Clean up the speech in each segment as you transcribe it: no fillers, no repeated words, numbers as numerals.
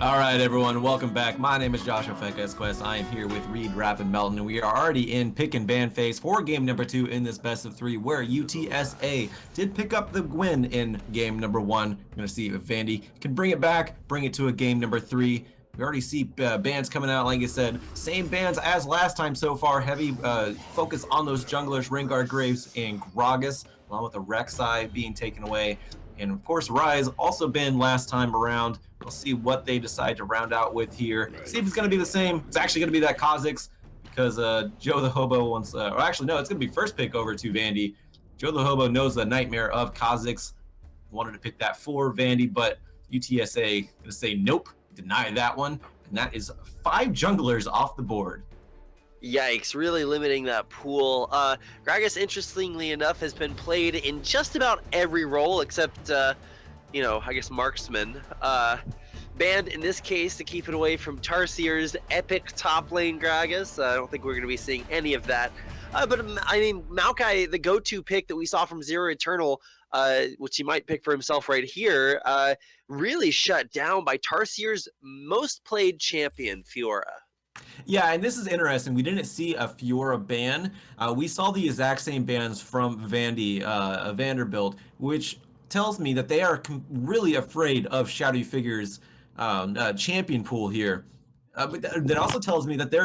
All right, everyone, welcome back. My name is Joshua Quest. I am here with Reed, Rapp, and Melton, and we are already in pick and ban phase for game number 2 in this best of 3, where UTSA did pick up the win in game number 1. We're going to see if Vandy can bring it back, bring it to a game number 3. We already see bans coming out, like I said, same bans as last time so far. Heavy focus on those junglers, Rengar Graves and Gragas, along with the Rek'Sai being taken away. And of course, Rise also been last time around. We'll see what they decide to round out with here. See if it's going to be the same. It's actually going to be that Kha'Zix because Joe the Hobo wants, or actually, no, it's going to be first pick over to Vandy. Joe the Hobo knows the nightmare of Kha'Zix. Wanted to pick that for Vandy, but UTSA going to say nope, deny that one. And that is 5 junglers off the board. Yikes, really limiting that pool. Gragas, interestingly enough, has been played in just about every role except, I guess marksman. Banned in this case to keep it away from Tarsiers' epic top lane Gragas. I don't think we're going to be seeing any of that. But I mean, Maokai, the go-to pick that we saw from Zero Eternal, which he might pick for himself right here, really shut down by Tarsiers' most played champion, Fiora. Yeah, and this is interesting. We didn't see a Fiora ban. We saw the exact same bans from Vanderbilt, which tells me that they are really afraid of Shadowy Figure's champion pool here. But that also tells me that they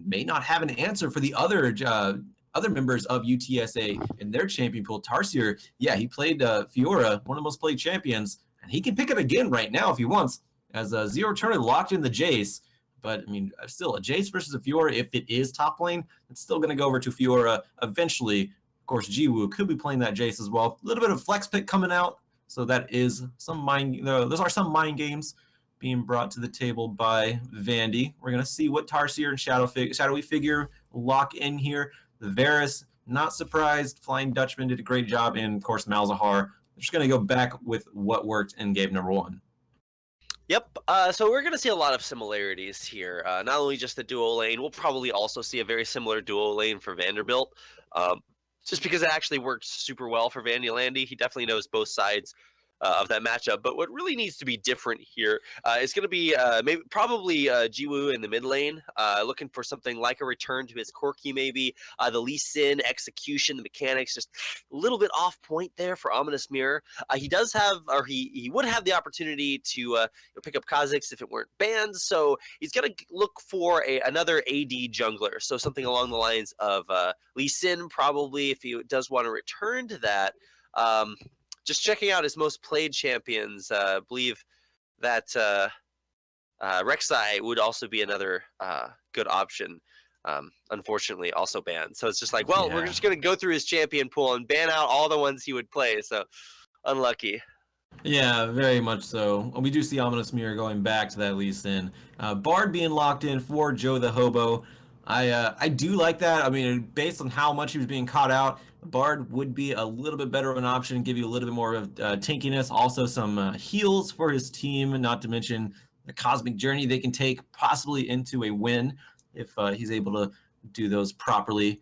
may not have an answer for the other members of UTSA in their champion pool. Tarsier, yeah, he played Fiora, one of the most played champions, and he can pick it again right now if he wants, as Zero Turner locked in the Jace. But, I mean, still, a Jace versus a Fiora, if it is top lane, it's still going to go over to Fiora eventually. Of course, Jiwoo could be playing that Jace as well. A little bit of flex pick coming out, so that is those are some mind games being brought to the table by Vandy. We're going to see what Tarsier and Shadowy Figure lock in here. The Varus, not surprised. Flying Dutchman did a great job, and, of course, Malzahar. They're just going to go back with what worked in game number 1. Yep, so we're going to see a lot of similarities here. Not only just the duo lane, we'll probably also see a very similar duo lane for Vanderbilt. Just because it actually works super well for Vandy Landy. He definitely knows both sides of that matchup. But what really needs to be different here is going to be probably Jiwoo in the mid lane, looking for something like a return to his Corki maybe. The Lee Sin execution, the mechanics, just a little bit off point there for Ominous Mirror. He does have, or he would have the opportunity to pick up Kha'Zix if it weren't banned. So he's going to look for another AD jungler. So something along the lines of Lee Sin, probably, if he does want to return to that. Just checking out his most played champions, believe that Rek'Sai would also be another good option. Unfortunately, also banned. So it's just like, well, we're just going to go through his champion pool and ban out all the ones he would play. So unlucky. Yeah, very much so. We do see Ominous Mirror going back to that Lee Sin. Bard being locked in for Joe the Hobo. I do like that. I mean, based on how much he was being caught out, Bard would be a little bit better of an option, give you a little bit more of tankiness, also some heals for his team, not to mention the Cosmic Journey they can take possibly into a win if he's able to do those properly.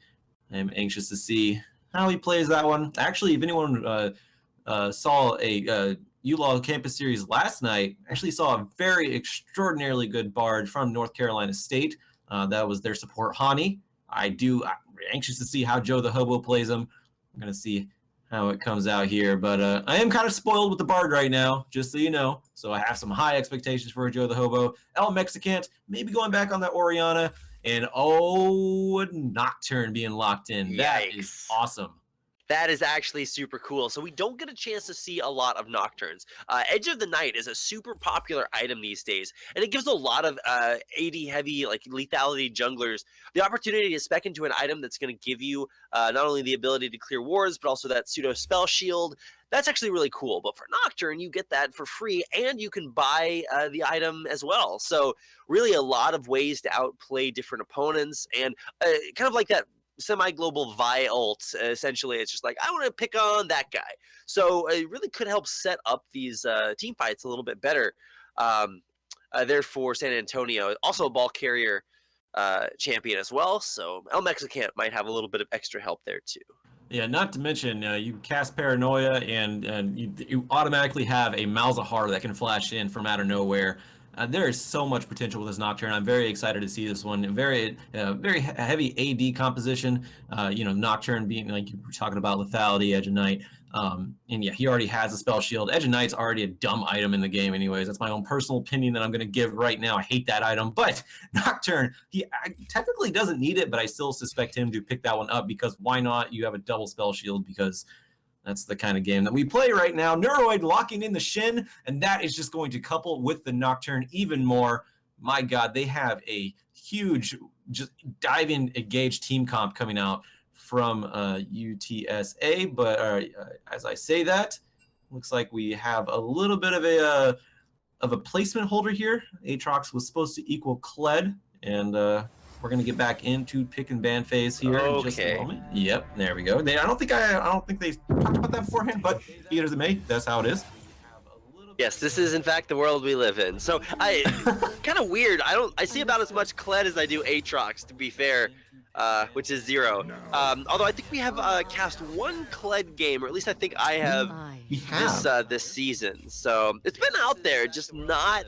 I'm anxious to see how he plays that one. Actually, if anyone saw a ULoL campus series last night, actually saw a very extraordinarily good Bard from North Carolina State. That was their support, Hani. I'm anxious to see how Joe the Hobo plays him. I'm going to see how it comes out here. But I am kind of spoiled with the Bard right now, just so you know. So I have some high expectations for Joe the Hobo. El Mexicant, maybe going back on that Orianna. And Nocturne being locked in. Yikes. That is awesome. That is actually super cool. So we don't get a chance to see a lot of Nocturnes. Edge of the Night is a super popular item these days, and it gives a lot of AD heavy, like lethality junglers the opportunity to spec into an item that's going to give you not only the ability to clear wards, but also that pseudo spell shield. That's actually really cool. But for Nocturne, you get that for free, and you can buy the item as well. So really a lot of ways to outplay different opponents, and kind of like that semi-global Vi ult. Essentially, it's just like, I want to pick on that guy. So it really could help set up these team fights a little bit better. Therefore, San Antonio, also a ball carrier champion as well. So El Mexicant might have a little bit of extra help there too. Yeah, not to mention, you cast Paranoia and you automatically have a Malzahar that can flash in from out of nowhere. There is so much potential with this Nocturne. I'm very excited to see this one. Very heavy AD composition. Nocturne being like you were talking about lethality, Edge of Night. And yeah, he already has a spell shield. Edge of Knight's already a dumb item in the game anyways. That's my own personal opinion that I'm going to give right now. I hate that item. But Nocturne, he technically doesn't need it, but I still suspect him to pick that one up because why not? You have a double spell shield because that's the kind of game that we play right now. Neuroid locking in the Shin, and that is just going to couple with the Nocturne even more. My God, they have a huge just dive-in engaged team comp coming out from UTSA, but as I say that, looks like we have a little bit of a placement holder here. Aatrox was supposed to equal Kled, and we're gonna get back into pick and ban phase here in just a moment. Yep, there we go. I don't think they talked about that beforehand, but be it as it may, that's how it is. Yes, this is in fact the world we live in. So kind of weird. I see about as much Kled as I do Aatrox, to be fair, which is 0. Although I think we have cast 1 Kled game, or at least I think I have this season. So it's been out there, just not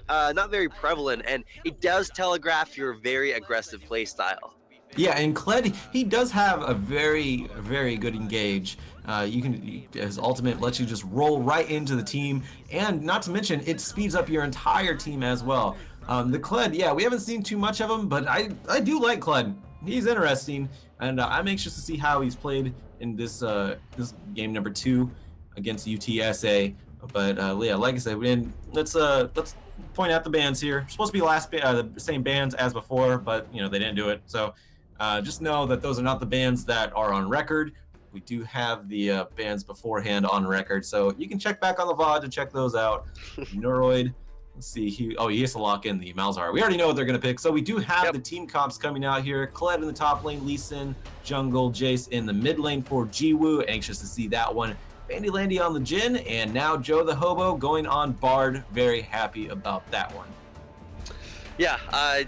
very prevalent, and it does telegraph your very aggressive play style. Yeah, and Kled, he does have a very, very good engage. His ultimate lets you just roll right into the team, and not to mention, it speeds up your entire team as well. The Kled, yeah, we haven't seen too much of him, but I do like Kled. He's interesting, and I'm anxious to see how he's played in this game number 2 against UTSA. But yeah, like I said, let's point out the bans here. Supposed to be the same bans as before, but they didn't do it. So just know that those are not the bans that are on record. We do have the bans beforehand on record, so you can check back on the VOD to check those out. Neuroid. Let's see. He has to lock in the Malzahar. We already know what they're going to pick. So we do have the team comps coming out here. Kled in the top lane, Lee Sin, Jungle, Jace in the mid lane for Jiwoo. Anxious to see that one. Bandy Landy on the Jhin, and now Joe the Hobo going on Bard. Very happy about that one. Yeah,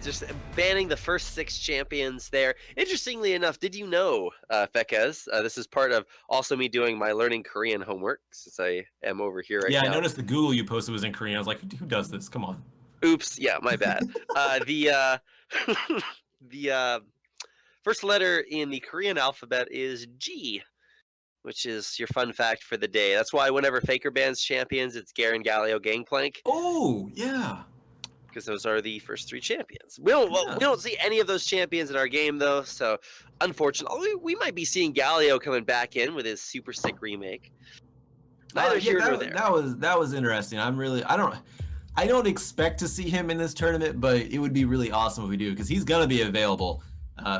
just banning the first 6 champions there. Interestingly enough, did you know, Fekez, this is part of also me doing my learning Korean homework, since I am over here right now. Yeah, I noticed the Google you posted was in Korean. I was like, who does this? Come on. Oops, yeah, my bad. The first letter in the Korean alphabet is G, which is your fun fact for the day. That's why whenever Faker bans champions, it's Garen, Galio, Gangplank. Oh, yeah. Because those are the first 3 champions. We don't see any of those champions in our game though, so unfortunately, we might be seeing Galio coming back in with his super sick remake. Neither here nor there. That was interesting. I don't expect to see him in this tournament, but it would be really awesome if we do, because he's gonna be available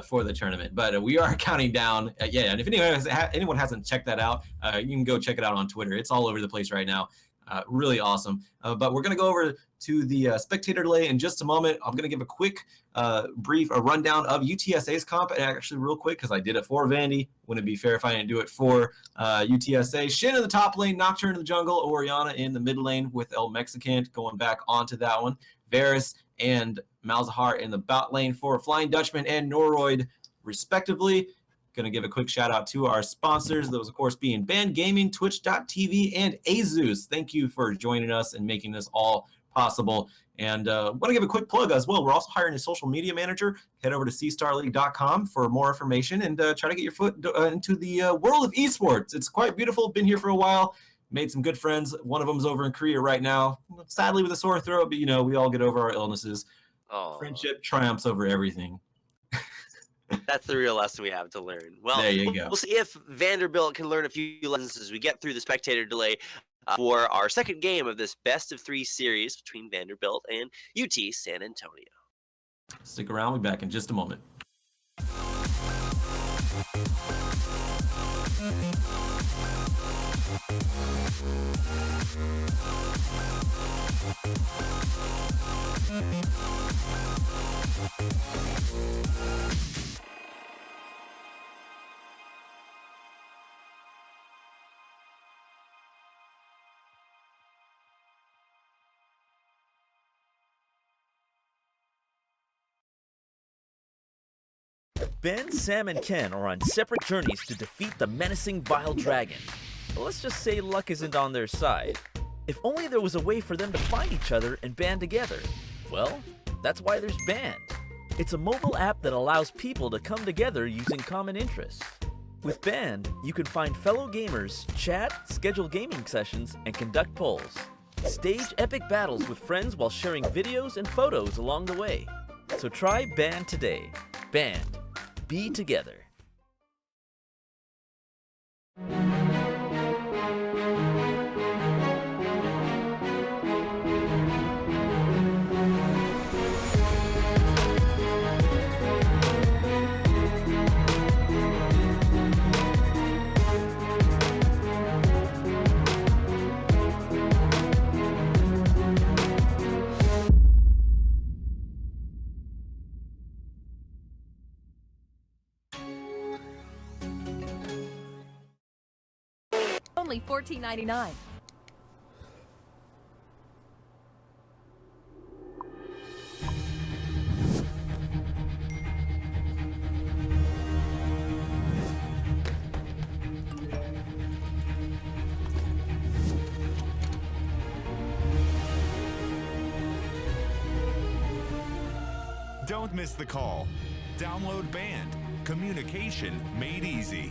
for the tournament. But we are counting down. And if anyone hasn't checked that out, you can go check it out on Twitter. It's all over the place right now. Really awesome. But we're going to go over to the spectator delay in just a moment. I'm going to give a quick brief rundown of UTSA's comp, and actually real quick, because I did it for Vandy. Wouldn't it be fair if I didn't do it for UTSA? Shin in the top lane, Nocturne in the jungle, Orianna in the mid lane with El Mexicant going back onto that one. Varus and Malzahar in the bot lane for Flying Dutchman and Noroid, respectively. Going to give a quick shout out to our sponsors, those of course being Band Gaming, Twitch.tv, and Azus. Thank you for joining us and making this all possible. And want to give a quick plug as well. We're also hiring a social media manager. Head over to cstarleague.com for more information and try to get your foot into the world of esports. It's quite beautiful. Been here for a while. Made some good friends. One of them's over in Korea right now, sadly with a sore throat, but we all get over our illnesses. Aww. Friendship triumphs over everything. That's the real lesson we have to learn. Well, there you go. We'll see if Vanderbilt can learn a few lessons as we get through the spectator delay for our second game of this best of 3 series between Vanderbilt and UT San Antonio. Stick around. We'll be back in just a moment. Ben, Sam, and Ken are on separate journeys to defeat the menacing Vile Dragon. But let's just say luck isn't on their side. If only there was a way for them to find each other and band together. Well, that's why there's Band. It's a mobile app that allows people to come together using common interests. With Band, you can find fellow gamers, chat, schedule gaming sessions, and conduct polls. Stage epic battles with friends while sharing videos and photos along the way. So try Band today. Band. Be together. Only $14.99. Don't miss the call. Download Band. Communication made easy.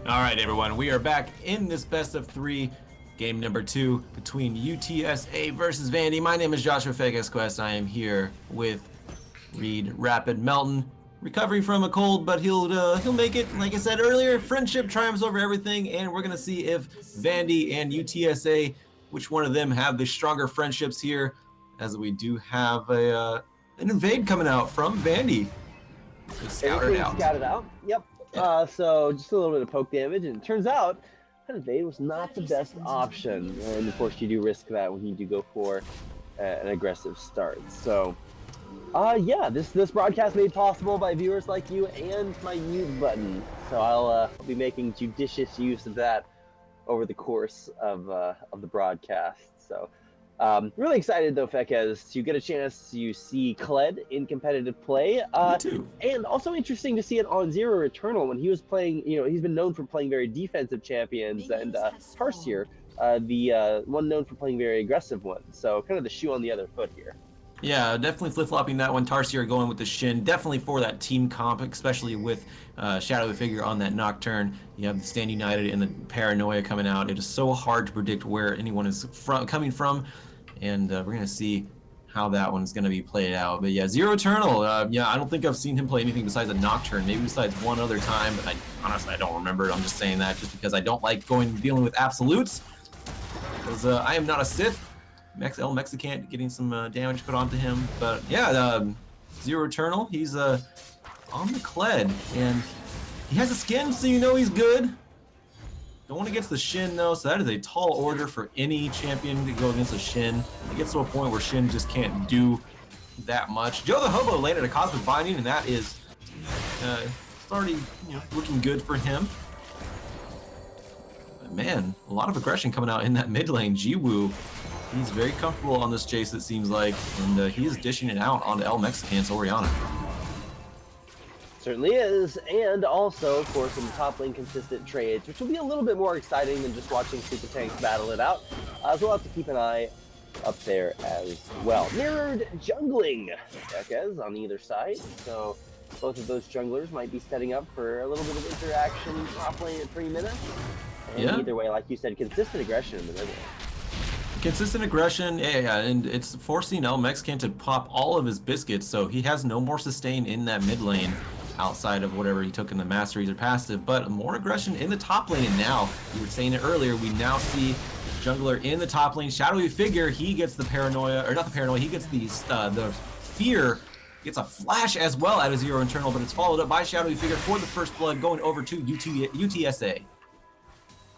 All right, everyone, we are back in this best of 3, game number 2 between UTSA versus Vandy. My name is Joshua Vegas Quest. I am here with Reed Rapid Melton, recovering from a cold, but he'll make it. Like I said earlier, friendship triumphs over everything, and we're gonna see if Vandy and UTSA, which one of them have the stronger friendships here, as we do have an invade coming out from Vandy. So scout it out. Scouted out. Yep. So just a little bit of poke damage, and it turns out that invade was not the best option. And of course, you do risk that when you do go for an aggressive start. So, yeah, this broadcast made possible by viewers like you and my mute button. So I'll be making judicious use of that over the course of the broadcast. So. Really excited though, Fekez, to get a chance to see Kled in competitive play. Me too. And also interesting to see it on Zero Eternal when he was playing. You know, he's been known for playing very defensive champions, and Tarsier, the one known for playing very aggressive ones. So kind of the shoe on the other foot here. Yeah, definitely flip-flopping that one. Tarsier going with the Shin, definitely for that team comp, especially with Shadowy Figure on that Nocturne. You have the Stand United and the Paranoia coming out. It is so hard to predict where anyone is coming from, and we're going to see how that one's going to be played out. But yeah, Zero Eternal, yeah, I don't think I've seen him play anything besides a Nocturne, maybe besides one other time, but honestly, I don't remember it. I'm just saying that just because I don't like dealing with absolutes, because I am not a Sith. El Mexicant getting some damage put onto him, but yeah, Zero Eternal, he's on the Kled, and he has a skin, so you know he's good. Going against the Shin though, so that is a tall order for any champion to go against a Shin. It gets to a point where Shin just can't do that much. Joe the Hobo landed a Cosmic Binding, and that is already looking good for him. But man, a lot of aggression coming out in that mid lane. Jiwoo, he's very comfortable on this chase, it seems like, and he is dishing it out onto El Mexican's Orianna. Certainly is, and also, of course, in the top lane consistent trades, which will be a little bit more exciting than just watching Super Tanks battle it out. So we'll have to keep an eye up there as well. Mirrored jungling Ekaz on either side, so both of those junglers might be setting up for a little bit of interaction in top lane at 3 minutes. And yeah. Either way, like you said, consistent aggression in the middle. Consistent aggression, yeah, and it's forcing El Mexican to pop all of his biscuits, so he has no more sustain in that mid lane outside of whatever he took in the masteries or passive, but more aggression in the top lane. And now, you were saying it earlier, we now see jungler in the top lane. Shadowy Figure, he gets the paranoia, or not the paranoia, he gets the fear, gets a flash as well out of Zero Eternal, but it's followed up by Shadowy Figure for the first blood, going over to UTSA.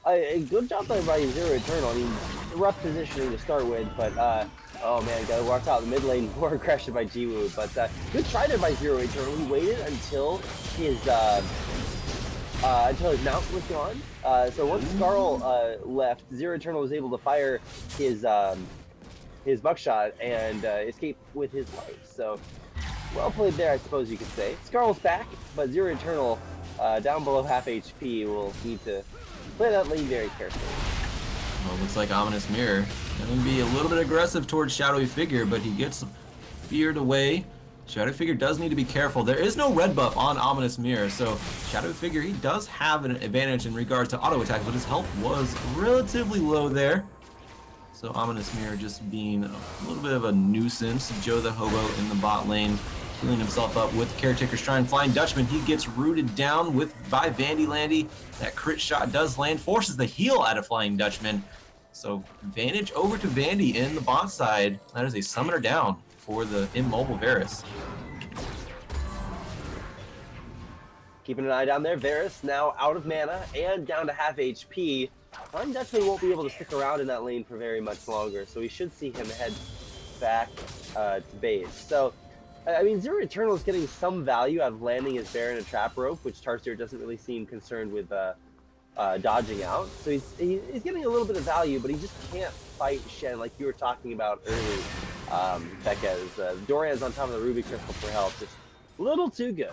A good job by Zero Eternal. I mean, rough positioning to start with, but oh man, gotta watch out the mid lane. More aggression by Jiwoo, but good try there by Zero Eternal. He waited until his mount was gone. So once Skarl left, Zero Eternal was able to fire his buckshot and escape with his life. So well played there, I suppose you could say. Skarl's back, but Zero Eternal down below half HP will need to play that lane very carefully. Well, looks like Ominous Mirror going to be a little bit aggressive towards Shadowy Figure, but he gets feared away. Shadowy Figure does need to be careful. There is no red buff on Ominous Mirror, so Shadowy Figure, he does have an advantage in regards to auto attack, but his health was relatively low there. So Ominous Mirror just being a little bit of a nuisance. Joe the Hobo in the bot lane, healing himself up with Caretaker's Shrine. Flying Dutchman, he gets rooted down by Vandy Landy. That crit shot does land, forces the heal out of Flying Dutchman. So advantage over to Vandy in the bot side. That is a summoner down for the immobile Varus. Keeping an eye down there, Varus now out of mana and down to half HP. Flying Dutchman won't be able to stick around in that lane for very much longer, so we should see him head back to base. So, I mean, Zero Eternal is getting some value out of landing his Baron and Trap Rope, which Tarsier doesn't really seem concerned with dodging out. So he's getting a little bit of value, but he just can't fight Shen like you were talking about early, Bekaz. Doran's on top of the Ruby Crystal for health, just a little too good.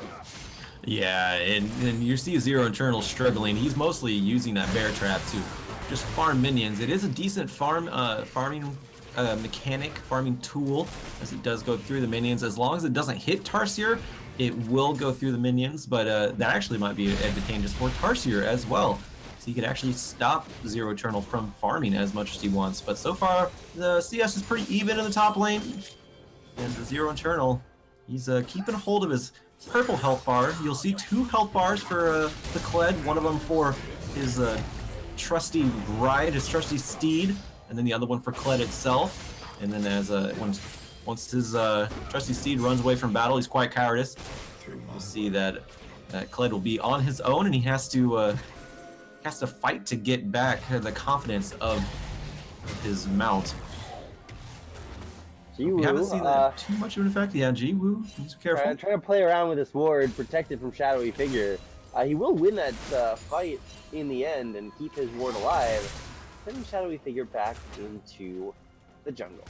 Yeah, and you see Zero Eternal struggling. He's mostly using that Bear Trap to just farm minions. It is a decent farming mechanic, farming tool, as it does go through the minions. As long as it doesn't hit Tarsier, it will go through the minions, but that actually might be advantageous for Tarsier as well. So he could actually stop Zero Eternal from farming as much as he wants. But so far, the CS is pretty even in the top lane. And the Zero Eternal, he's keeping a hold of his purple health bar. You'll see 2 health bars for the Kled, one of them for his trusty ride, his trusty steed, and then the other one for Kled itself. And then as once his trusty steed runs away from battle, he's quite cowardice. We'll see that Kled will be on his own, and he has to fight to get back the confidence of his mount. Jiwoo, we haven't seen that too much of an effect. Yeah, Jiwoo, he's careful. Trying to play around with this ward, protected from Shadowy Figure. He will win that fight in the end and keep his ward alive, sending Shadowy Figure back into the jungle.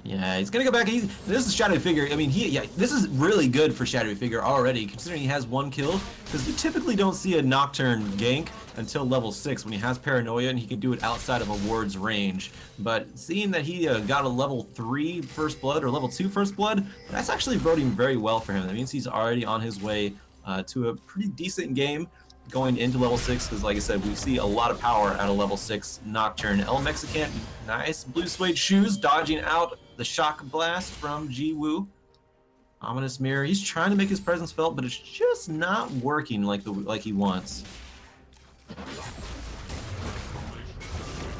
Yeah, he's gonna go back. This is Shadowy Figure. I mean, this is really good for Shadowy Figure already, considering he has 1 kill. Because you typically don't see a Nocturne gank until level 6 when he has Paranoia and he can do it outside of a ward's range. But seeing that he got a level 3 First Blood or level 2 First Blood, that's actually boding very well for him. That means he's already on his way to a pretty decent game going into level 6, because like I said, we see a lot of power at a level 6 Nocturne. El Mexican, nice blue suede shoes, dodging out the shock blast from Ji-Woo. Ominous Mirror, he's trying to make his presence felt, but it's just not working like he wants.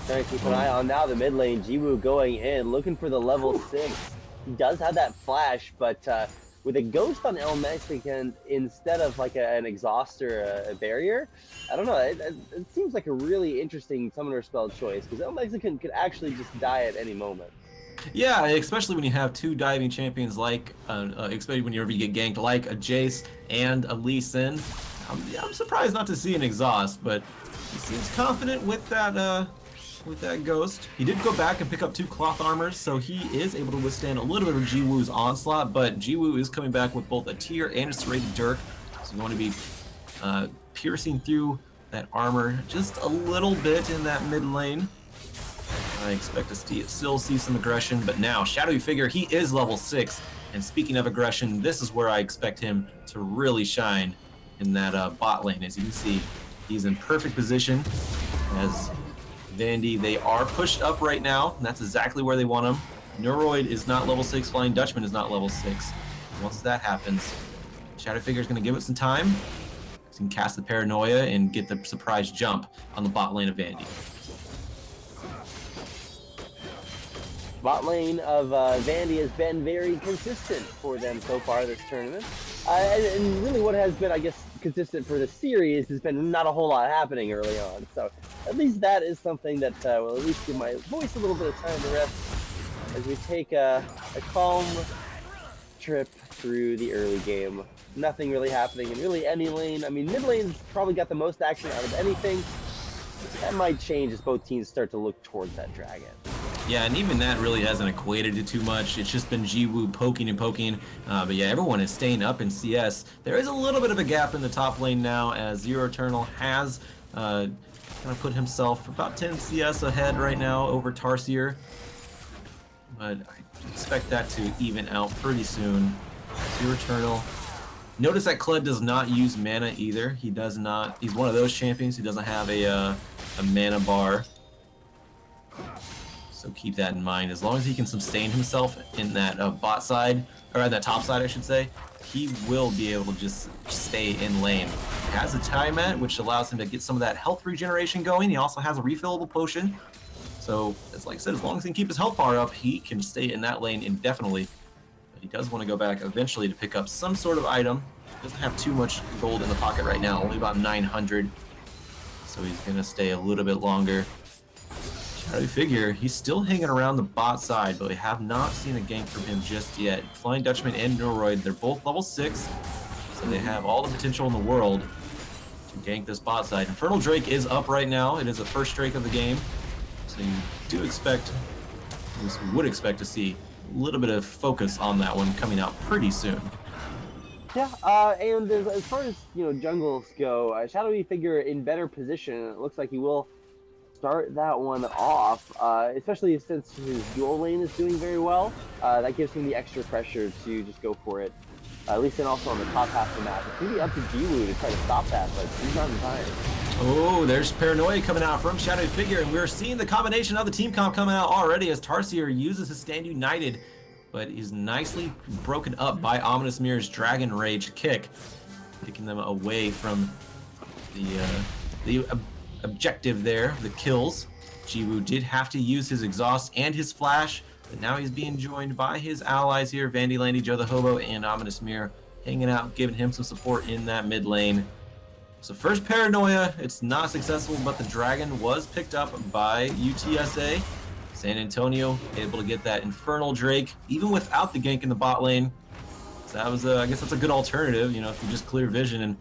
Trying to keep an eye on now the mid lane. Ji-Woo going in, looking for the level 6. He does have that flash, but with a ghost on El Mexican instead of like an exhaust or a barrier, I don't know. It seems like a really interesting summoner spell choice, because El Mexican could actually just die at any moment. Yeah, especially when you have 2 diving champions like, especially whenever you get ganked, like a Jace and a Lee Sin. I'm surprised not to see an exhaust, but he seems confident with that ghost. He did go back and pick up 2 cloth armors, so he is able to withstand a little bit of Ji-Woo's onslaught, but Ji-Woo is coming back with both a tier and a serrated dirk, so you want to be piercing through that armor just a little bit in that mid lane. I expect to still see some aggression, but now Shadowy Figure, he is level 6, and speaking of aggression, this is where I expect him to really shine in that bot lane. As you can see, he's in perfect position as Vandy, they are pushed up right now, and that's exactly where they want him. Neuroid is not level 6, Flying Dutchman is not level 6. Once that happens, Shadow Figure is going to give it some time. He can cast the Paranoia and get the surprise jump on the bot lane of Vandy. Bot lane of Vandy has been very consistent for them so far this tournament. And really what has been, I guess, consistent for the series has been not a whole lot happening early on. So at least that is something that will at least give my voice a little bit of time to rest as we take a calm trip through the early game. Nothing really happening in really any lane. I mean, mid lane's probably got the most action out of anything. That might change as both teams start to look towards that dragon. Yeah, and even that really hasn't equated to too much. It's just been Ji-Woo poking and poking. But yeah, everyone is staying up in CS. There is a little bit of a gap in the top lane now, as Zero Eternal has kind of put himself about 10 CS ahead right now over Tarsier. But I expect that to even out pretty soon. Zero Eternal. Notice that Kled does not use mana either. He does not. He's one of those champions who doesn't have a mana bar. So keep that in mind. As long as he can sustain himself in that bot side, or at that top side, I should say, he will be able to just stay in lane. He has a time mat, which allows him to get some of that health regeneration going. He also has a refillable potion. So, as like I said, as long as he can keep his health bar up, he can stay in that lane indefinitely. But he does want to go back eventually to pick up some sort of item. He doesn't have too much gold in the pocket right now, only about 900. So he's going to stay a little bit longer. Shadowy Figure, he's still hanging around the bot side, but we have not seen a gank from him just yet. Flying Dutchman and Neuroid, they're both level 6, so they have all the potential in the world to gank this bot side. Infernal Drake is up right now. It is the first Drake of the game, so you do expect, at least we would expect to see a little bit of focus on that one coming out pretty soon. Yeah, and as far as jungles go, Shadowy Figure in better position. It looks like he will start that one off, especially since his dual lane is doing very well. That gives him the extra pressure to just go for it. At least and also on the top half of the map. It's going to be up to Ji-Woo to try to stop that, but he's not in time. Oh, there's Paranoia coming out from Shadowy Figure, and we're seeing the combination of the team comp coming out already as Tarsier uses his Stand United, but is nicely broken up by Ominous Mirror's Dragon Rage kick, taking them away from the objective there, the kills. Ji-Woo did have to use his exhaust and his flash, but now he's being joined by his allies here, Vandy Landy, Joe the Hobo, and Ominous Mirror, hanging out, giving him some support in that mid lane. So first Paranoia, it's not successful, but the Dragon was picked up by UTSA. San Antonio able to get that Infernal Drake, even without the gank in the bot lane. So that was, I guess that's a good alternative, if you just clear vision and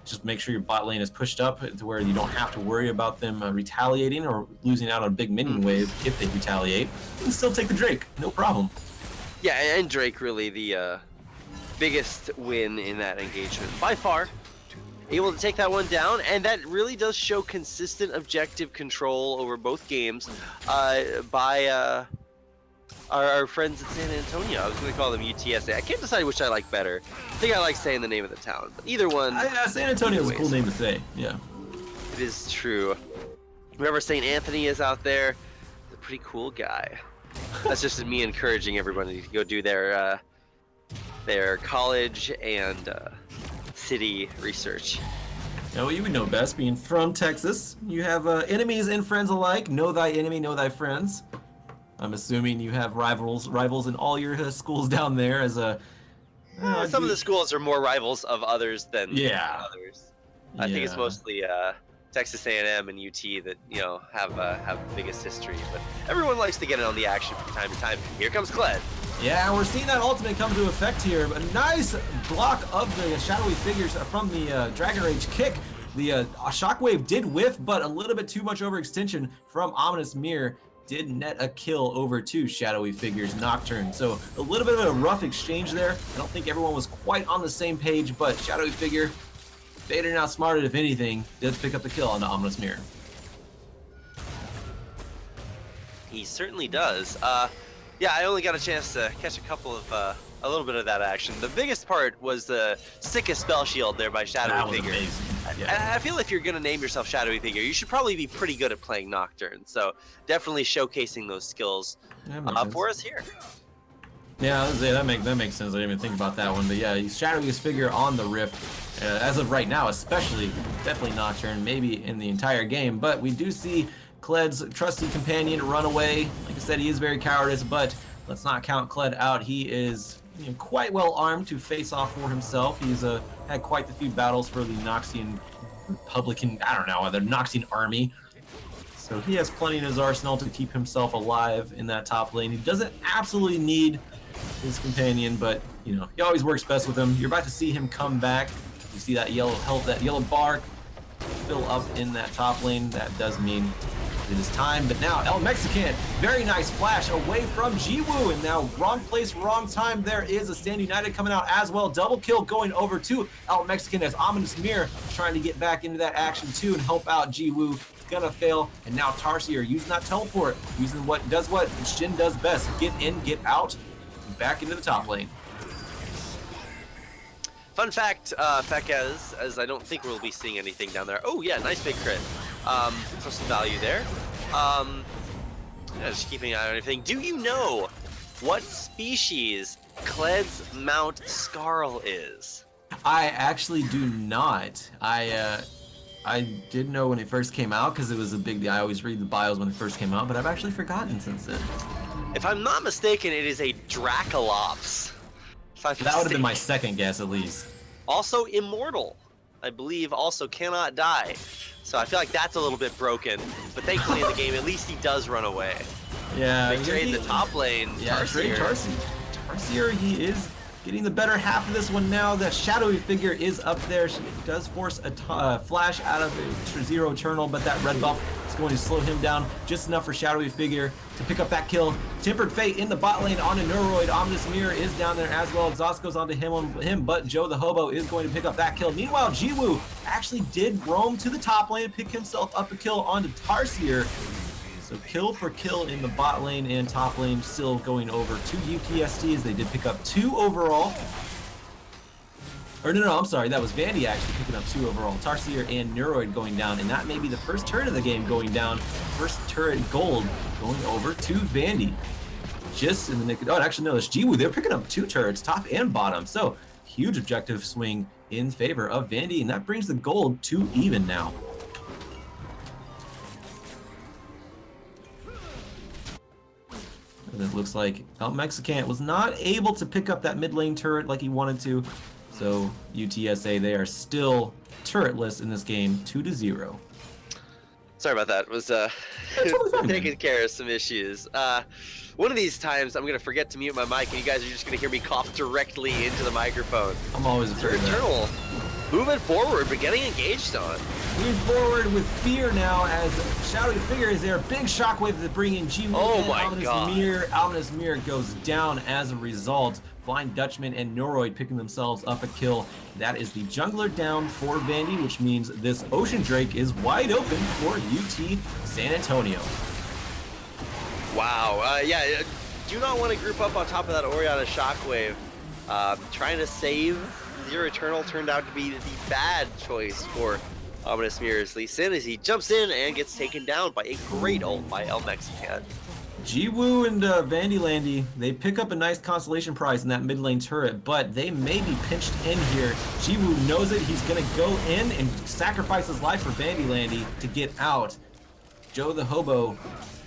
just make sure your bot lane is pushed up to where you don't have to worry about them retaliating or losing out on a big minion wave if they retaliate. You can still take the Drake, no problem. Yeah, and Drake really the biggest win in that engagement by far. Able to take that one down, and that really does show consistent objective control over both games by our friends in San Antonio. I was going to call them UTSA. I can't decide which I like better. I think I like saying the name of the town, but either one. San Antonio is a cool name to say, yeah. It is true. Whoever St. Anthony is out there, he's a pretty cool guy. That's just me encouraging everybody to go do their college and city research. Now, you would know best, being from Texas. You have enemies and friends alike. Know thy enemy, know thy friends. I'm assuming you have rivals in all your schools down there. As some of the schools are more rivals of others than others. I think it's mostly Texas A&M and UT that have the biggest history. But everyone likes to get in on the action from time to time. Here comes Kled. Yeah, we're seeing that ultimate come to effect here. A nice block of the shadowy figures from the Dragon Rage kick. The shockwave did whiff, but a little bit too much overextension from Ominous Mirror did net a kill over to shadowy figures Nocturne. So a little bit of a rough exchange there. I don't think everyone was quite on the same page, but shadowy figure, Vader and outsmarted if anything, did pick up the kill on the Ominous Mirror. He certainly does. Yeah, I only got a chance to catch a little bit of that action. The biggest part was the sickest spell shield there by Shadowy Figure. Amazing. Yeah. And I feel if you're gonna name yourself Shadowy Figure, you should probably be pretty good at playing Nocturne. So definitely showcasing those skills for us here. Yeah, that makes sense. I didn't even think about that one, but yeah, he's Shadowy's Figure on the Rift. As of right now, especially, definitely Nocturne, maybe in the entire game. But we do see Kled's trusty companion run away. Like I said, he is very cowardice, but let's not count Kled out. He is quite well armed to face off for himself. He's had quite a few battles for the Noxian Republican, I don't know, the Noxian army. So he has plenty in his arsenal to keep himself alive in that top lane. He doesn't absolutely need his companion, but he always works best with him. You're about to see him come back. You see that yellow health, that yellow bar fill up in that top lane. That does mean it is time, but now El Mexican, very nice flash away from Jiwoo, and now wrong place, wrong time. There is a Stand United coming out as well. Double kill going over to El Mexican as Ominous Mirror trying to get back into that action too and help out Jiwoo. It's gonna fail, and now Tarsier using that teleport, using what Shin does best: get in, get out, and back into the top lane. Fun fact, Fekez, as I don't think we'll be seeing anything down there. Oh yeah, nice big crit. So some value there. Just keeping an eye on everything. Do you know what species Kled's Mount Scarl is? I actually do not. I did know when it first came out because it was a big deal. I always read the bios when it first came out, but I've actually forgotten since then. If I'm not mistaken, it is a Dracolops. That would have been my second guess, at least. Also immortal, I believe. Also cannot die. So I feel like that's a little bit broken. But thankfully in the game, at least he does run away. Yeah. They trade the top lane. Yeah, trade Tarsier. Tarsier, he is getting the better half of this one now. The shadowy figure is up there. She does force a flash out of a Zero Eternal, but that red buff is going to slow him down just enough for shadowy figure to pick up that kill. Tempered Fate in the bot lane on a Neuroid. Ominous Mirror is down there as well. Exhaust goes onto him, but Joe the Hobo is going to pick up that kill. Meanwhile, Jiwoo actually did roam to the top lane, pick himself up a kill onto Tarsier. So kill for kill in the bot lane and top lane, still going over to UTST as they did pick up 2 overall. Or no, I'm sorry, that was Vandy actually picking up 2 overall. Tarsier and Neuroid going down, and that may be the first turret of the game going down. First turret gold going over to Vandy. Just in the nick of, oh, actually no, it's Jiwoo. They're picking up 2 turrets, top and bottom. So huge objective swing in favor of Vandy, and that brings the gold to even now. And it looks like El Mexican was not able to pick up that mid lane turret like he wanted to. So UTSA, they are still turretless in this game, 2-0. Sorry about that. It was taking care of some issues. One of these times I'm gonna forget to mute my mic and you guys are just gonna hear me cough directly into the microphone. I'm always afraid of that. Eternal moving forward, but getting engaged on. Moving forward with fear now as Shadowy Figure is there. Big shockwave to bring in Jiwoo Oh and my Ominous God. Mirror. Ominous Mirror goes down as a result. Flying Dutchman and Noroid picking themselves up a kill. That is the jungler down for Vandy, which means this Ocean Drake is wide open for UT San Antonio. Wow, yeah, do not want to group up on top of that Orianna Shockwave. Trying to save Zero Eternal turned out to be the bad choice for Ominous Mirror's Lee Sin as he jumps in and gets taken down by a great ult by El Mexican. Jiwoo and Vandylandy, they pick up a nice consolation prize in that mid lane turret, but they may be pinched in here. Jiwoo knows it. He's going to go in and sacrifice his life for Vandylandy to get out. Joe the Hobo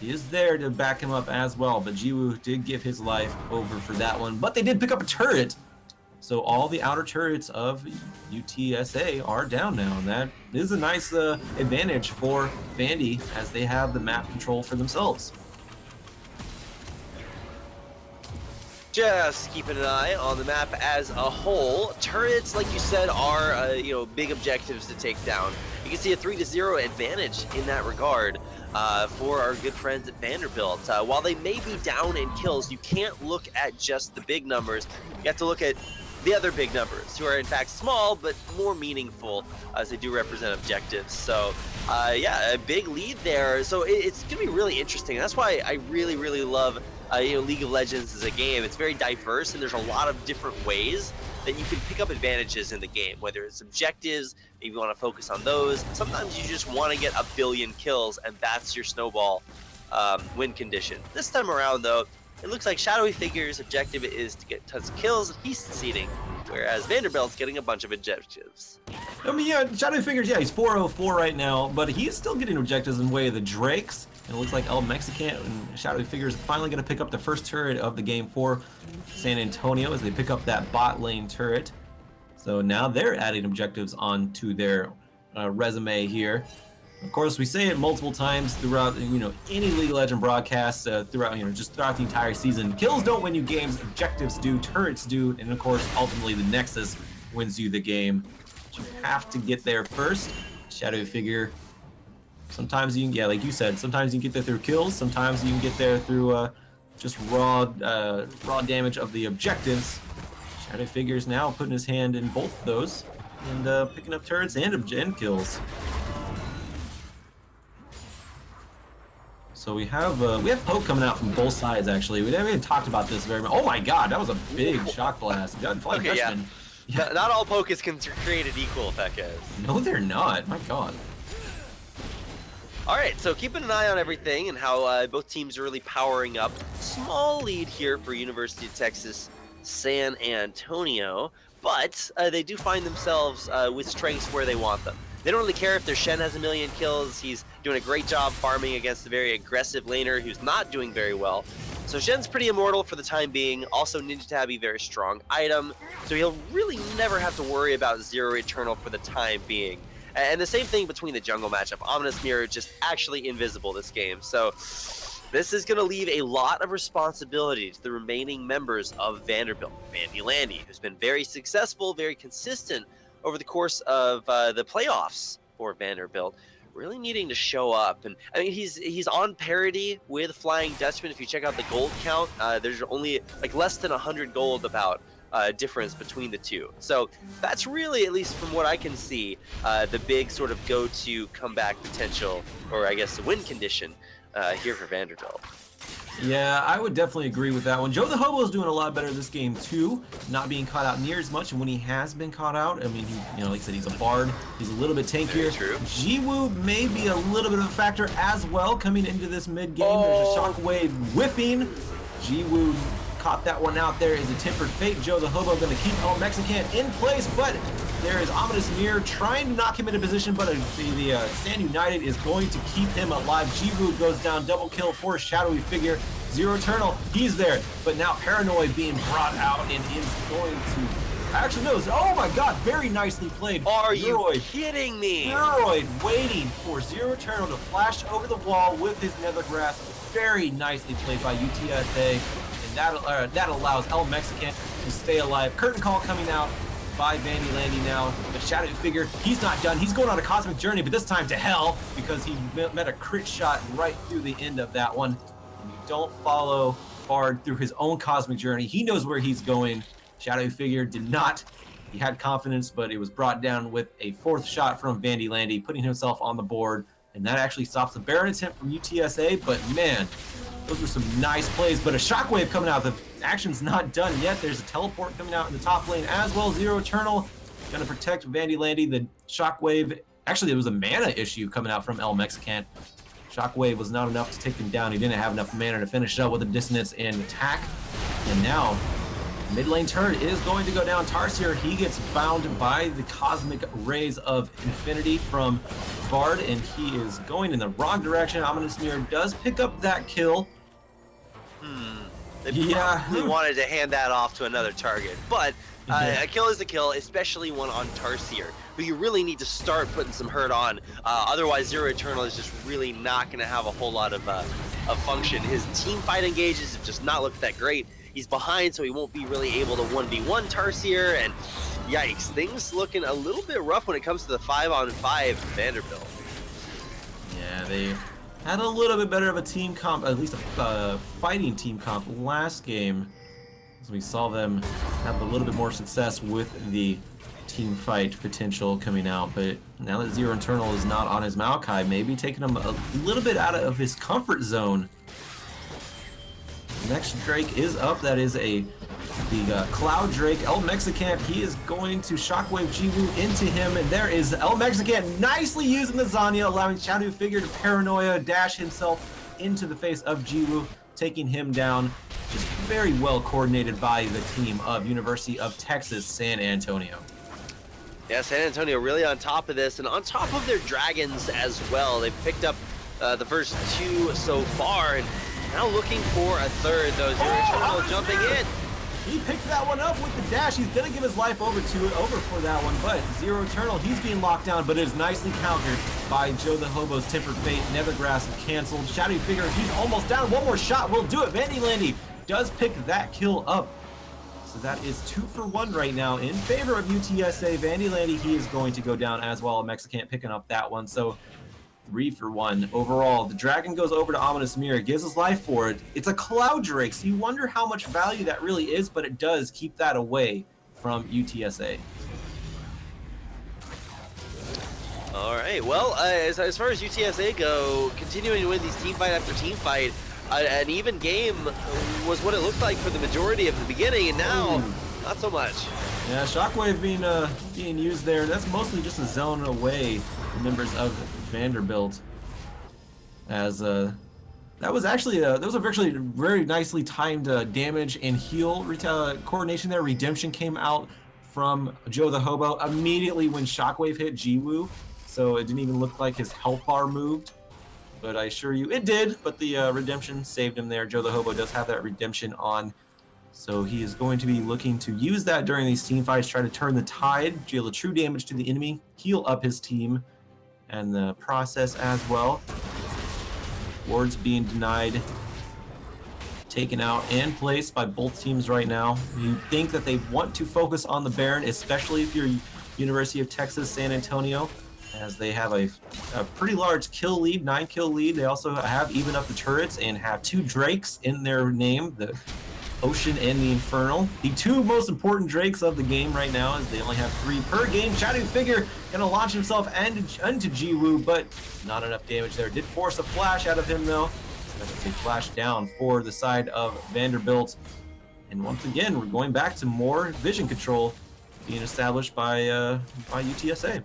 is there to back him up as well, but Jiwoo did give his life over for that one. But they did pick up a turret, so all the outer turrets of UTSA are down now, and that is a nice advantage for Vandy as they have the map control for themselves. Just keeping an eye on the map as a whole. Turrets, like you said, are big objectives to take down. You can see a 3-0 advantage in that regard for our good friends at Vanderbilt. While they may be down in kills, you can't look at just the big numbers. You have to look at the other big numbers, who are in fact small but more meaningful as they do represent objectives. So yeah, a big lead there. So it's gonna be really interesting. That's why I really, really love League of Legends as a game. It's very diverse, and there's a lot of different ways that you can pick up advantages in the game, whether it's objectives, maybe you want to focus on those. Sometimes you just want to get a billion kills, and that's your snowball win condition. This time around, though, it looks like Shadowy Figure's objective is to get tons of kills, and he's succeeding, whereas Vanderbilt's getting a bunch of objectives. I mean, yeah, Shadowy Figures, yeah, he's 404 right now, but he is still getting objectives in way of the Drakes. And it looks like El Mexican and Shadowy Figures finally going to pick up the first turret of the game for San Antonio as they pick up that bot lane turret. So now they're adding objectives onto their resume here. Of course, we say it multiple times throughout, any League of Legends broadcast, throughout, just throughout the entire season. Kills don't win you games, objectives do, turrets do, and of course, ultimately the Nexus wins you the game. But you have to get there first. Shadowy Figure. Sometimes you can, yeah, like you said, sometimes you can get there through kills. Sometimes you can get there through just raw damage of the objectives. Shadowy Figure's now putting his hand in both of those and picking up turrets and kills. So we have poke coming out from both sides. Actually, we haven't even talked about this very much. Oh my God, that was a big shock blast. Okay, yeah. Not all poke is created equal, effect guys. No, they're not. My God. All right, so keeping an eye on everything and how both teams are really powering up. Small lead here for University of Texas San Antonio, but they do find themselves with strengths where they want them. They don't really care if their Shen has a million kills. He's doing a great job farming against a very aggressive laner who's not doing very well. So Shen's pretty immortal for the time being. Also, Ninja Tabby, very strong item. So he'll really never have to worry about Zero Eternal for the time being. And the same thing between the jungle matchup. Ominous Mirror just actually invisible this game. So this is going to leave a lot of responsibility to the remaining members of Vanderbilt. Vandylandy, who's been very successful, very consistent over the course of the playoffs for Vanderbilt, really needing to show up. And I mean, he's on parity with Flying Dutchman. If you check out the gold count, there's only like less than 100 gold about difference between the two. So that's really, at least from what I can see, the big sort of go-to comeback potential, or I guess the win condition here for Vanderbilt. Yeah, I would definitely agree with that one. Joe the Hobo is doing a lot better this game too, not being caught out near as much. And when he has been caught out, I mean, he, like I said, he's a bard. He's a little bit tankier. True. Jiwoo may be a little bit of a factor as well coming into this mid game. There's a shockwave whiffing. Jiwoo caught that one out. There is a tempered fate. Joe the Hobo going to keep El Mexican in place, but there is Ominous Mirror trying to knock him into position, but the Stand United is going to keep him alive. Jiwoo goes down, double kill for Shadowy Figure. Zero Eternal, he's there, but now Paranoid being brought out and is going to... Actually, no, oh my God, very nicely played. Are you kidding me? Paranoid waiting for Zero Eternal to flash over the wall with his Nether Grass. Very nicely played by UTSA. And that allows El Mexican to stay alive. Curtain call coming out. by Vandy Landy now. The Shadow Figure, he's not done. He's going on a cosmic journey, but this time to hell because he met a crit shot right through the end of that one. And you don't follow Bard through his own cosmic journey. He knows where he's going. Shadow Figure did not. He had confidence, but it was brought down with a 4th shot from Vandy Landy, putting himself on the board. And that actually stops the Baron attempt from UTSA, but man, those were some nice plays. But a shockwave coming out. The action's not done yet. There's a teleport coming out in the top lane as well. Zero Eternal gonna protect Vandy Landy. The shockwave, actually it was a mana issue coming out from El Mexican. Shockwave was not enough to take him down. He didn't have enough mana to finish up with a dissonance and attack. And now mid lane turret is going to go down. Tarsier, he gets bound by the cosmic rays of infinity from Bard, and he is going in the wrong direction. Ominous Mirror does pick up that kill. They probably wanted to hand that off to another target, but a kill is a kill, especially one on Tarsier, who you really need to start putting some hurt on. Otherwise, Zero Eternal is just really not going to have a whole lot of function. His team fight engages have just not looked that great. He's behind, so he won't be really able to 1v1 Tarsier, and yikes, things looking a little bit rough when it comes to the 5-on-5 Vanderbilt. Yeah, they had a little bit better of a team comp, at least a fighting team comp last game, as we saw them have a little bit more success with the team fight potential coming out. But now that Zero Eternal is not on his Maokai, maybe taking him a little bit out of his comfort zone. Next Drake is up. That is the Cloud Drake. El Mexican, he is going to Shockwave Jiwoo into him, and there is El Mexican nicely using the Zanya, allowing Shadow Figure to paranoia dash himself into the face of Jiwoo, taking him down. Just very well coordinated by the team of University of Texas San Antonio. Yeah, San Antonio really on top of this, and on top of their dragons as well. They've picked up the first 2 so far, and now looking for a third, though. Zero Eternal jumping in. He picked that one up with the dash. He's gonna give his life over for that one, but Zero Eternal, he's being locked down, but it is nicely countered by Joe the Hobo's Tempered Fate. Nethergrass canceled. Shadow Figure, he's almost down. One more shot will do it. Vandy Landy does pick that kill up. So that is 2 for 1 right now in favor of UTSA. Vandy Landy, he is going to go down as well. Mexican picking up that one. So 3 for 1 overall. The dragon goes over to Ominous Mirror, gives his life for it. It's a Cloud Drake, so you wonder how much value that really is, but it does keep that away from UTSA. All right, well, as far as UTSA go, continuing to win these team fight after team fight, an even game was what it looked like for the majority of the beginning, and now not so much. Yeah, Shockwave being used there. That's mostly just a zone away from members of Vanderbilt. As that was actually very nicely timed damage and heal coordination there. Redemption came out from Joe the Hobo immediately when Shockwave hit Jiwoo, so it didn't even look like his health bar moved. But I assure you it did, but the redemption saved him there. Joe the Hobo does have that redemption on, so he is going to be looking to use that during these team fights, try to turn the tide, deal a true damage to the enemy, heal up his team, and the process as well. Wards being denied, taken out and placed by both teams right now. You think that they want to focus on the Baron, especially if you're University of Texas San Antonio, as they have a pretty large kill lead, 9-kill lead. They also have even up the turrets and have 2 Drakes in their name, the Ocean and the Infernal. The 2 most important Drakes of the game right now, as they only have 3 per game. Shadow Figure gonna launch himself into Jiwoo, but not enough damage there. Did force a flash out of him though. That's a flash down for the side of Vanderbilt. And once again, we're going back to more vision control being established by UTSA.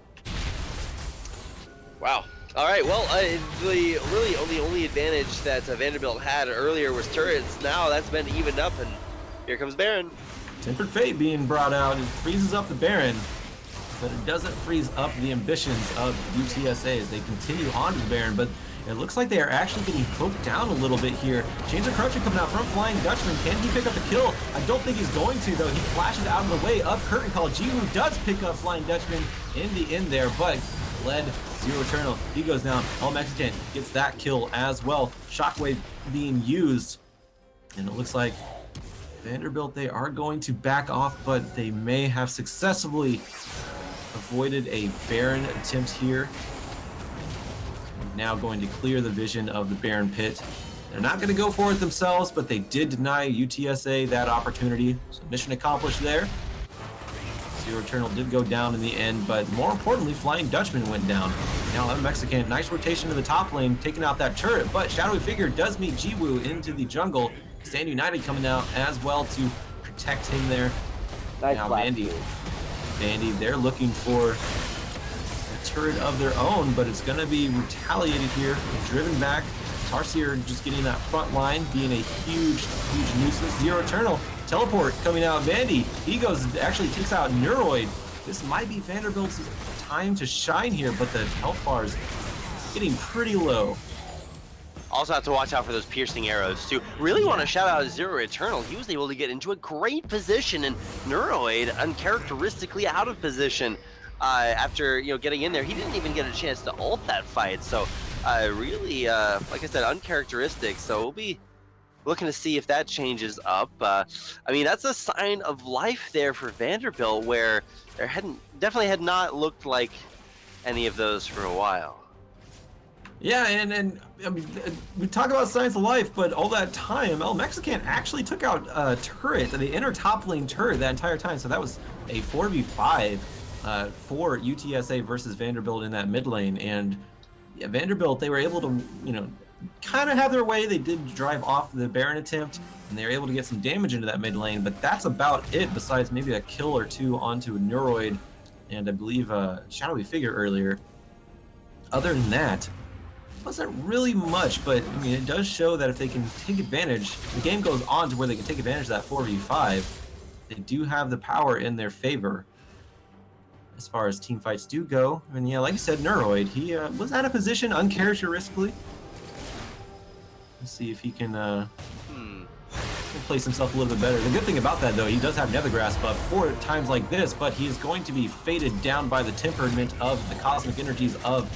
Wow. All right, well, the only advantage that Vanderbilt had earlier was turrets. Now that's been evened up, and here comes Baron. Tempered Fate being brought out. It freezes up the Baron, but it doesn't freeze up the ambitions of UTSA as they continue on to the Baron. But it looks like they are actually getting poked down a little bit here. Chains of Corruption coming out from Flying Dutchman. Can he pick up the kill? I don't think he's going to, though. He flashes out of the way of Curtain Call. Jiwoo does pick up Flying Dutchman in the end there, but led Zero Eternal, he goes down. El Mexican gets that kill as well. Shockwave being used, and it looks like Vanderbilt, they are going to back off, but they may have successfully avoided a Baron attempt here. Now going to clear the vision of the Baron pit. They're not going to go for it themselves, but they did deny UTSA that opportunity. So mission accomplished there. Zero Eternal did go down in the end, but more importantly, Flying Dutchman went down. Now Mexican, nice rotation to the top lane, taking out that turret, but Shadowy Figure does meet Jiwoo into the jungle. Stand United coming out as well to protect him there. Nice now Vandy, they're looking for a turret of their own, but it's going to be retaliated here, driven back. Tarsier just getting that front line, being a huge nuisance. Zero Eternal teleport coming out. Vandy, he goes, actually takes out Neuroid. This might be Vanderbilt's time to shine here, but the health bar is getting pretty low. Also have to watch out for those piercing arrows too. Really want to shout out Zero Eternal. He was able to get into a great position, and Neuroid uncharacteristically out of position after getting in there. He didn't even get a chance to ult that fight. So really, like I said, uncharacteristic. So we'll be looking to see if that changes up. I mean, that's a sign of life there for Vanderbilt, where there definitely had not looked like any of those for a while. Yeah, and I mean, we talk about signs of life, but all that time, El Mexican actually took out a turret, the inner top lane turret, that entire time. So that was a 4v5 for UTSA versus Vanderbilt in that mid lane. And yeah, Vanderbilt, they were able to, kind of have their way. They did drive off the Baron attempt, and they were able to get some damage into that mid lane, but that's about it, besides maybe a kill or two onto a Neuroid, and I believe a Shadowy Figure earlier. Other than that, wasn't really much, but I mean, it does show that if they can take advantage, the game goes on to where they can take advantage of that 4v5. They do have the power in their favor as far as team fights do go. I mean, yeah, like I said, Neuroid, he was out of position uncharacteristically. Let's see if he can place himself a little bit better. The good thing about that, though, he does have Nether Grasp up for times like this, but he is going to be faded down by the temperament of the cosmic energies of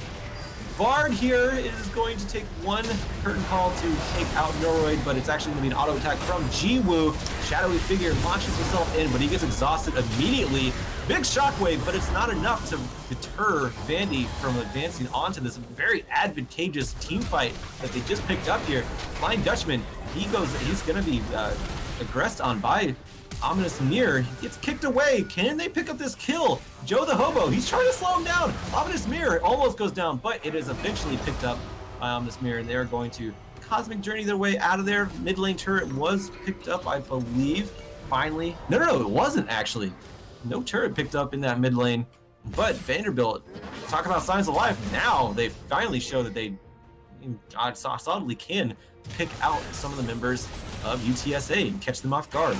Bard. Here is going to take one curtain call to take out Neuroid, but it's actually going to be an auto attack from Jiwoo. Shadowy Figure launches himself in, but he gets exhausted immediately. Big shockwave, but it's not enough to deter Vandy from advancing onto this very advantageous team fight that they just picked up here. Flying Dutchman, he's going to be aggressed on by Ominous Mirror. He gets kicked away. Can they pick up this kill? Joe the Hobo, he's trying to slow him down. Ominous Mirror almost goes down, but it is eventually picked up by Ominous Mirror, and they're going to Cosmic Journey their way out of there. Mid lane turret was picked up, I believe. Finally. No, it wasn't actually. No turret picked up in that mid lane. But Vanderbilt, talk about signs of life. Now they finally show that they solidly can pick out some of the members of UTSA and catch them off guard.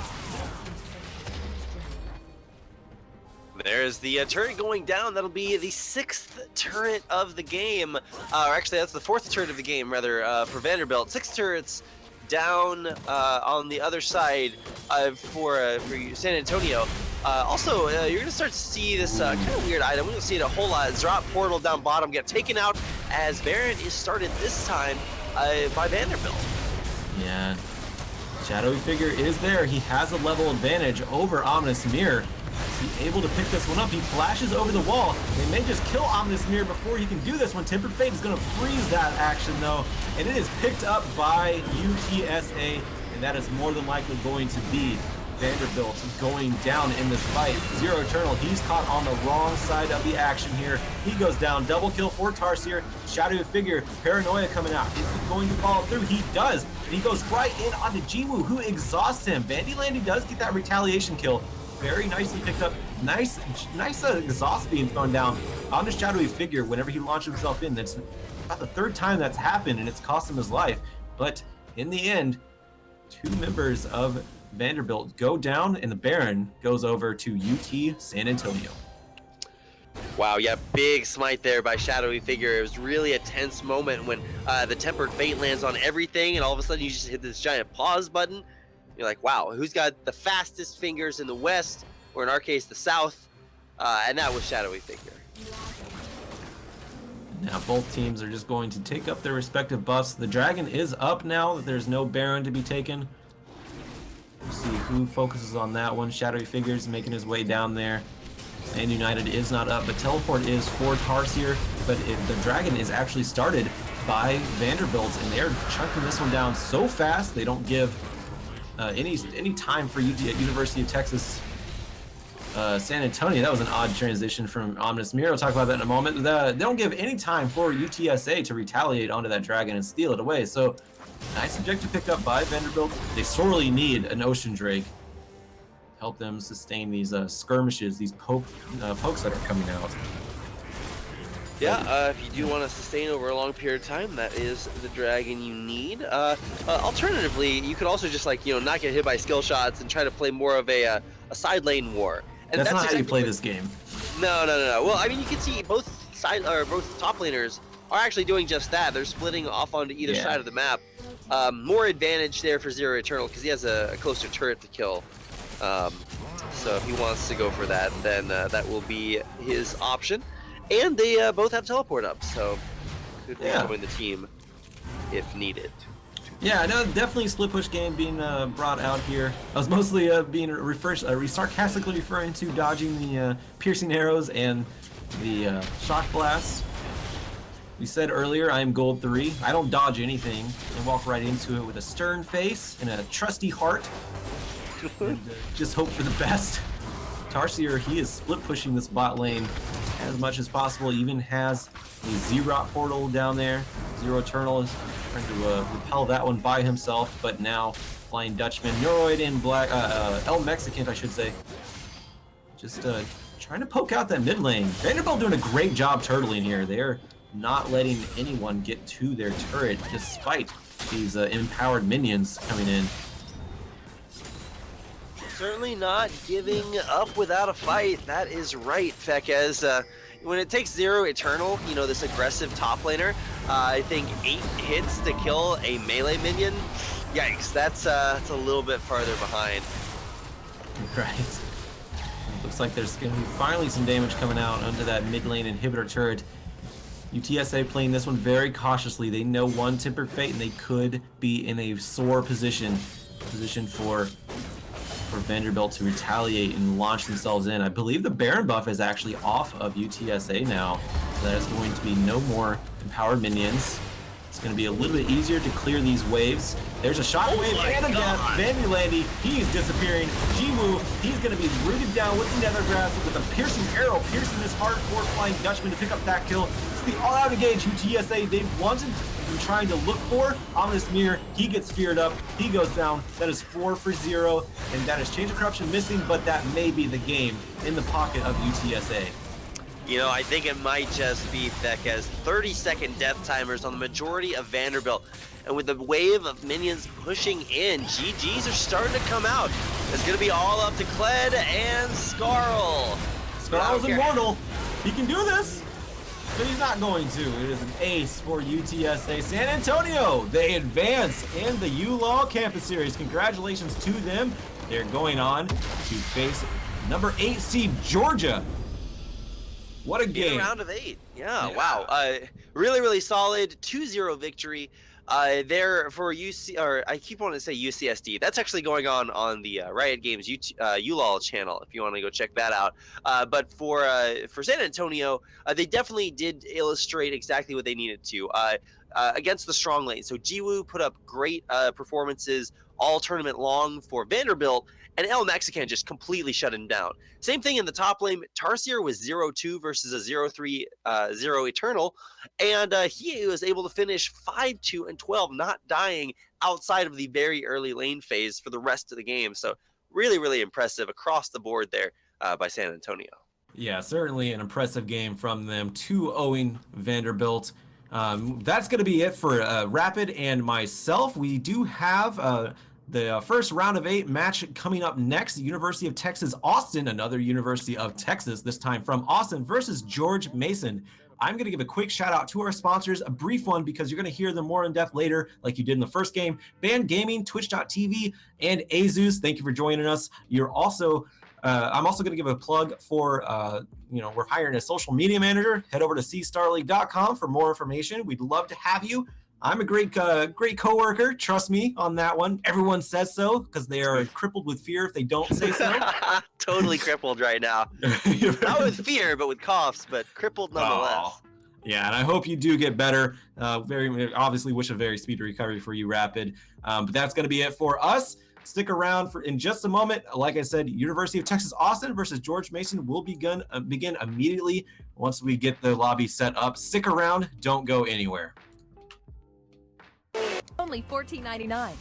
There's the turret going down. That'll be the 6th turret of the game. Or actually, that's the 4th turret of the game, rather, for Vanderbilt. 6 turrets down on the other side for San Antonio. Also, you're going to start to see this kind of weird item. We're going to see it a whole lot. Drop portal down bottom, get taken out as Baron is started this time by Vanderbilt. Yeah. Shadowy Figure is there. He has a level advantage over Ominous Mirror. Is he able to pick this one up? He flashes over the wall. They may just kill Ominous Mirror before he can do this one. Tempered Fate is going to freeze that action, though. And it is picked up by UTSA. And that is more than likely going to be Vanderbilt going down in this fight. Zero Eternal, he's caught on the wrong side of the action here. He goes down. Double kill for Tarsier. Shadowy Figure, Paranoia coming out. Is he going to follow through? He does. And he goes right in onto Jiwoo, who exhausts him. Vandylandy does get that retaliation kill. Very nicely picked up. Nice exhaust being thrown down on the Shadowy Figure whenever he launches himself in. That's about the 3rd time that's happened, and it's cost him his life. But in the end, 2 members of Vanderbilt go down, and the Baron goes over to UT San Antonio. Wow, yeah, big smite there by Shadowy Figure. It was really a tense moment when the Tempered Fate lands on everything, and all of a sudden you just hit this giant pause button. You're like, wow, who's got the fastest fingers in the West, or in our case, the South? And that was Shadowy Figure. Now both teams are just going to take up their respective buffs. The Dragon is up now that there's no Baron to be taken. We'll see Jiwoo focuses on that one. Shadowy Figures making his way down there. And United is not up, but teleport is for Tarsier. But the Dragon is actually started by Vanderbilt, and they're chunking this one down so fast they don't give any time for University of Texas San Antonio. That was an odd transition from Ominous Mirror. We'll talk about that in a moment. They don't give any time for UTSA to retaliate onto that Dragon and steal it away. So nice objective picked up by Vanderbilt. They sorely need an Ocean Drake to help them sustain these skirmishes, these pokes that are coming out. Yeah, if you do want to sustain over a long period of time, that is the Dragon you need. Alternatively, you could also just not get hit by skill shots and try to play more of a side lane war. And That's not exactly how you play this game. No. Well, I mean, you can see both top laners are actually doing just that. They're splitting off onto either side of the map. More advantage there for Zero Eternal because he has a closer turret to kill. So if he wants to go for that, then that will be his option. And they both have teleport up, so could rejoin the team if needed. Yeah, no, definitely split push game being brought out here. I was mostly being sarcastically referring to dodging the piercing arrows and the shock blasts. We said earlier I am gold 3. I don't dodge anything and walk right into it with a stern face and a trusty heart. And just hope for the best. Tarsier, he is split pushing this bot lane as much as possible. He even has the Z-Rot portal down there. Zero Eternal is trying to repel that one by himself, but now Flying Dutchman, Neuroid, and Black El Mexicant, I should say, just trying to poke out that mid lane. Vanderbilt doing a great job turtling here. They're not letting anyone get to their turret despite these empowered minions coming in. Certainly not giving up without a fight. That is right, Fekez. When it takes Zero Eternal, this aggressive top laner, I think 8 hits to kill a melee minion. Yikes, that's a little bit farther behind. Right. Looks like there's going to be finally some damage coming out onto that mid lane inhibitor turret. UTSA playing this one very cautiously. They know one Tempered Fate, and they could be in a sore position for Vanderbilt to retaliate and launch themselves in. I believe the Baron buff is actually off of UTSA now, so that is going to be no more empowered minions. It's going to be a little bit easier to clear these waves. There's a shockwave and a death. Vanderlandy, he's disappearing. Jiwoo, he's going to be rooted down with the Nethergrass with a piercing arrow, piercing his heart for Flying Dutchman to pick up that kill. It's the all-out engage UTSA they've wanted and trying to look for. Ominous Mirror, he gets feared up. He goes down. That is 4 for 0, and that is Change of Corruption missing, but that may be the game in the pocket of UTSA. I think it might just be Fekez. 30-second death timers on the majority of Vanderbilt. And with the wave of minions pushing in, GGs are starting to come out. It's going to be all up to Kled and Skarl. Skarl's immortal. He can do this, but he's not going to. It is an ace for UTSA. San Antonio, they advance in the ULoL Campus Series. Congratulations to them. They're going on to face number 8 seed Georgia. What a game. In a round of 8. Yeah. Wow. Really, really solid 2-0 victory. There for UC, or I keep wanting to say UCSD. That's actually going on the Riot Games ULoL channel if you want to go check that out. But for San Antonio, they definitely did illustrate exactly what they needed to against the strong lane. So Jiwoo put up great performances all tournament long for Vanderbilt, and El Mexican just completely shut him down. Same thing in the top lane. Tarsier was 0-2 versus a 0-3 Zero Eternal, and he was able to finish 5-2 and 12, not dying outside of the very early lane phase for the rest of the game. So really, really impressive across the board there by San Antonio. Yeah, certainly an impressive game from them. 2-0 Vanderbilt. That's going to be it for Rapid and myself. We do have the first round of 8 match coming up next. University of Texas Austin, another University of Texas, this time from Austin versus George Mason. I'm going to give a quick shout out to our sponsors, a brief one because you're going to hear them more in depth later like you did in the first game. Band Gaming, Twitch.tv, and Azus. Thank you for joining us. You're also I'm also going to give a plug for, we're hiring a social media manager. Head over to cstarleague.com for more information. We'd love to have you. I'm a great coworker. Trust me on that one. Everyone says so because they are crippled with fear if they don't say so. Totally crippled right now. Not with fear, but with coughs, but crippled nonetheless. Oh. Yeah, and I hope you do get better. Very obviously wish a very speedy recovery for you, Rapid. But that's going to be it for us. Stick around for in just a moment. Like I said, University of Texas Austin versus George Mason will begin immediately once we get the lobby set up. Stick around. Don't go anywhere. Only $14.99.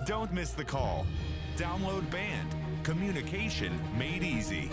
Don't miss the call. Download Band. Communication made easy.